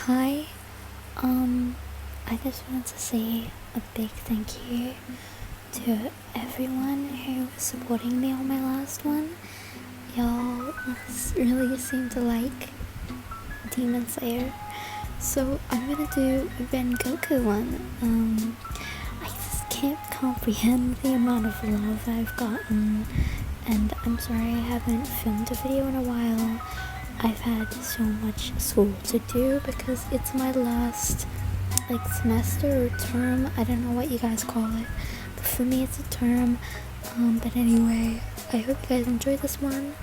Hi, I just wanted to say a big thank you to everyone who was supporting me on my last one. Y'all really seem to like Demon Slayer, so I'm gonna do a Rengoku one. I just can't comprehend the amount of love I've gotten, and I'm sorry I haven't filmed a video in a while. I've had so much school to do because it's my last semester or term. I don't know what you guys call it, but for me it's a term. But anyway, I hope you guys enjoyed this one.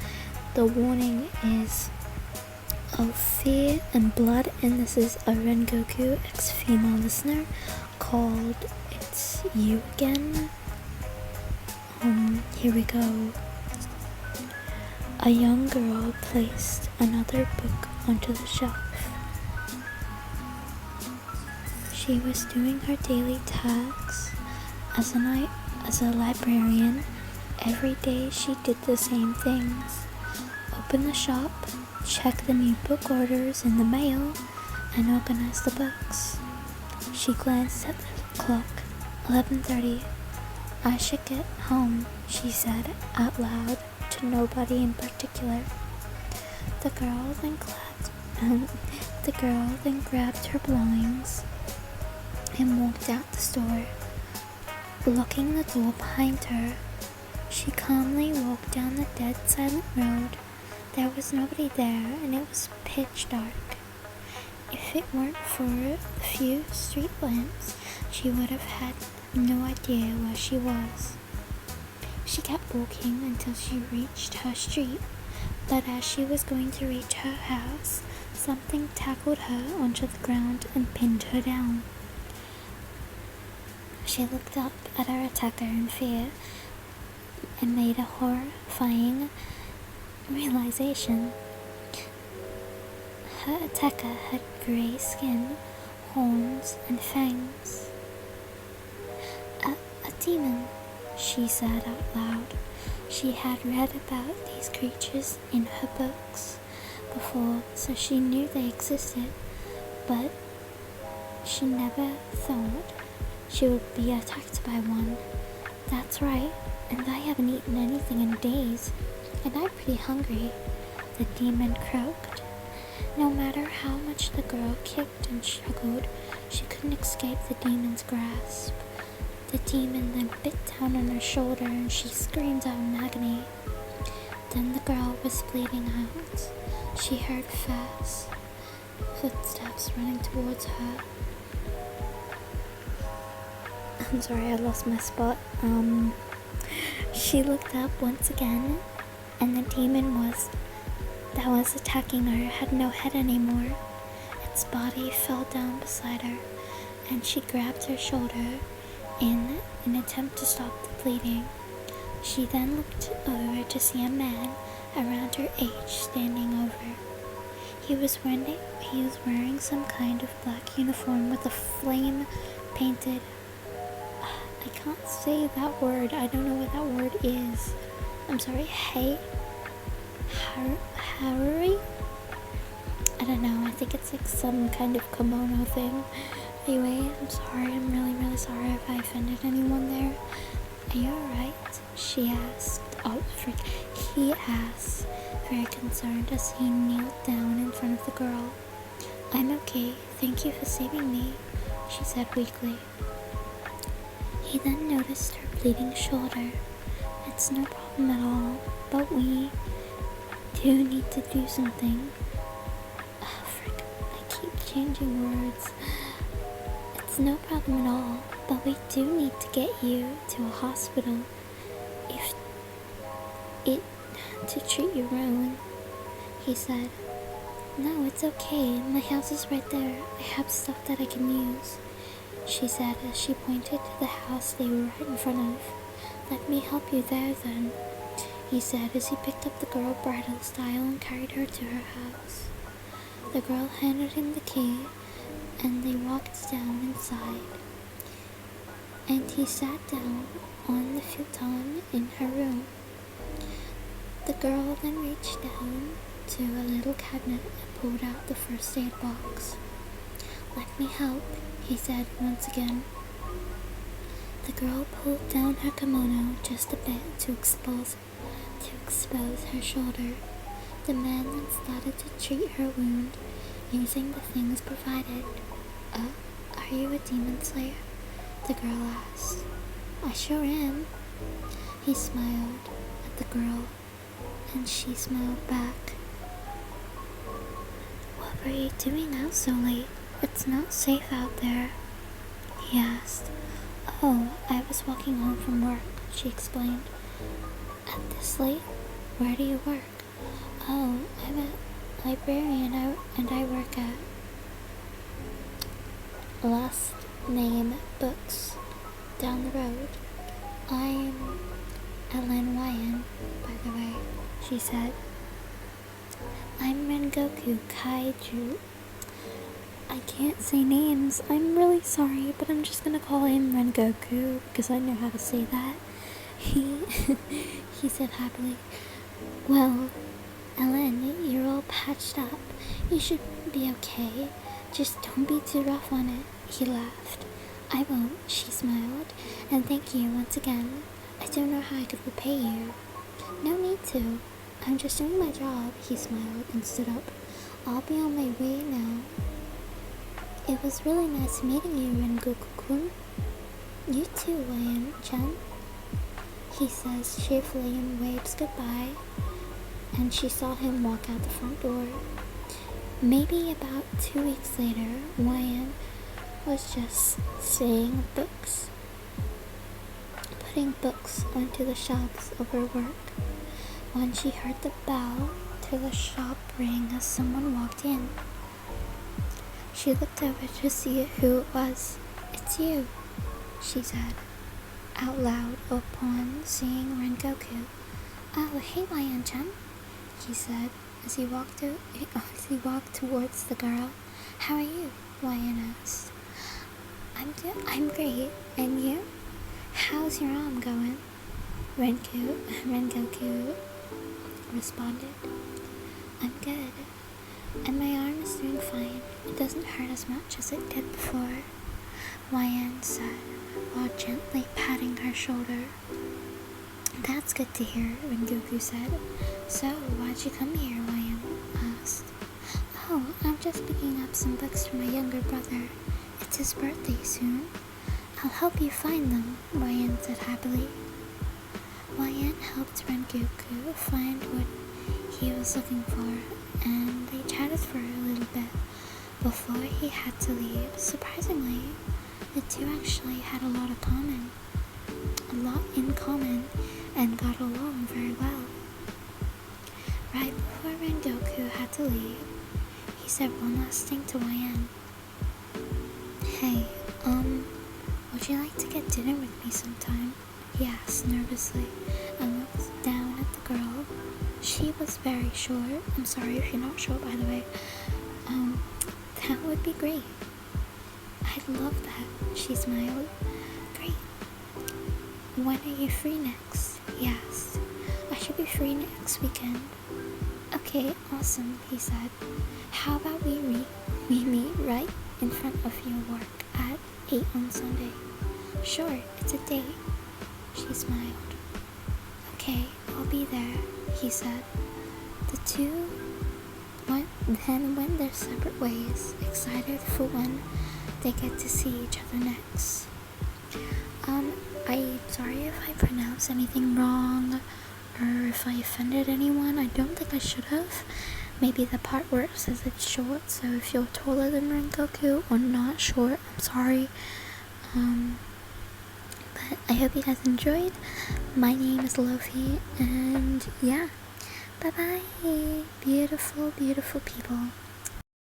The warning is of fear and blood, and this is a Rengoku ex female listener called It's You Again. Here we go. A young girl placed another book onto the shelf. She was doing her daily tasks as a librarian. Every day she did the same things. Open the shop, check the new book orders in the mail, and organize the books. She glanced at the clock. 11:30. I should get home, she said out loud to nobody in particular. The girl then grabbed her belongings and walked out the store. Locking the door behind her, she calmly walked down the dead silent road. There was nobody there, and it was pitch dark. If it weren't for the few street lamps, she would have had no idea where she was. She kept walking until she reached her street, but as she was going to reach her house, something tackled her onto the ground and pinned her down. She looked up at her attacker in fear and made a horrifying realization. Her attacker had gray skin, horns, and fangs. A demon, she said out loud. She had read about these creatures in her books before, so she knew they existed, but she never thought she would be attacked by one. That's right, and I haven't eaten anything in days, and I'm pretty hungry, the demon croaked. No matter how much the girl kicked and struggled, she couldn't escape the demon's grasp. The demon then bit down on her shoulder and she screamed out in agony. Then the girl was bleeding out. She heard fast footsteps running towards her. I'm sorry, I lost my spot. She looked up once again, and the demon that was attacking her had no head anymore. Its body fell down beside her, and she grabbed her shoulder in an attempt to stop the bleeding. She then looked over to see a man around her age standing over. He was wearing some kind of black uniform with a flame painted. I can't say that word. I don't know what that word is. I'm sorry. Harry? I don't know. I think it's like some kind of kimono thing. Anyway, I'm sorry. I'm really, really sorry if I offended anyone there. Are you alright? She asked. He asked, very concerned as he knelt down in front of the girl. I'm okay. Thank you for saving me, she said weakly. He then noticed her bleeding shoulder. It's no problem at all, but we do need to do something. I keep changing words. It's no problem at all, but we do need to get you to a hospital to treat your wound, he said. No, it's okay. My house is right there. I have stuff that I can use, she said as she pointed to the house they were right in front of. Let me help you there then, he said as he picked up the girl bridal style and carried her to her house. The girl handed him the key, and they walked down inside, and he sat down on the futon in her room. The girl then reached down to a little cabinet and pulled out the first aid box. "Let me help," he said once again. The girl pulled down her kimono just a bit to expose her shoulder. The man then started to treat her wound using the things provided. Are you a demon slayer?" the girl asked. "I sure am." He smiled at the girl, and she smiled back. "What were you doing out so late? It's not safe out there," he asked. "Oh, I was walking home from work," she explained. "At this late? Where do you work?" "Oh, I'm a librarian and I work at last name books down the road. I'm Ellen Ryan, by the way," she said. "I'm Rengoku Kaiju. I can't say names. I'm really sorry, but I'm just gonna call him Rengoku because I know how to say that." He said happily. "Well, Ellen, you're all patched up. You should be okay. Just don't be too rough on it," he laughed. "I won't," she smiled. "And thank you once again. I don't know how I could repay you." "No need to. I'm just doing my job," he smiled and stood up. "I'll be on my way now." "It was really nice meeting you, Rengoku-kun." "You too, Ryan-chan," he says cheerfully and waves goodbye, and she saw him walk out the front door. Maybe about 2 weeks later, Ryan was just seeing books, putting books onto the shelves of her work, when she heard the bell to the shop ring as someone walked in. She looked over to see who it was. "It's you," she said out loud upon seeing Rengoku. "Oh, hey, Ryan-chan," he said as he walked towards the girl. "How are you?" Ryan asked. I'm great. And you? How's your arm going?" Rengoku responded. "I'm good. And my arm is doing fine. It doesn't hurt as much as it did before," Ryan said while gently patting her shoulder. "That's good to hear," Rengoku said. "So, why'd you come here?" Ryan asked. "Oh, I'm just picking up some books for my younger brother. It's his birthday soon. I'll help you find them," Ryan said happily. Ryan helped Rengoku find what he was looking for, and they chatted for a little bit before he had to leave. Surprisingly, the two actually had a lot in common and got along very well. Right before Rengoku had to leave, he said one last thing to Ryan. "Hey, would you like to get dinner with me sometime?" he asked nervously and looked down at the girl. She was very short. I'm sorry if you're not short, by the way. That would be great." "I'd love that," she smiled. "Great. When are you free next?" he asked. "I should be free next weekend." "Okay, awesome," he said. "How about we meet right in front of your work at 8 on Sunday?" "Sure, it's a date," she smiled. "Okay, I'll be there," he said. The two went their separate ways, excited for when they get to see each other next. I'm sorry if I pronounced anything wrong or if I offended anyone. I don't think I should have. Maybe the part where it says it's short, so if you're taller than Rengoku or not short, I'm sorry. But I hope you guys enjoyed. My name is Lofi, and yeah, bye bye, beautiful, beautiful people.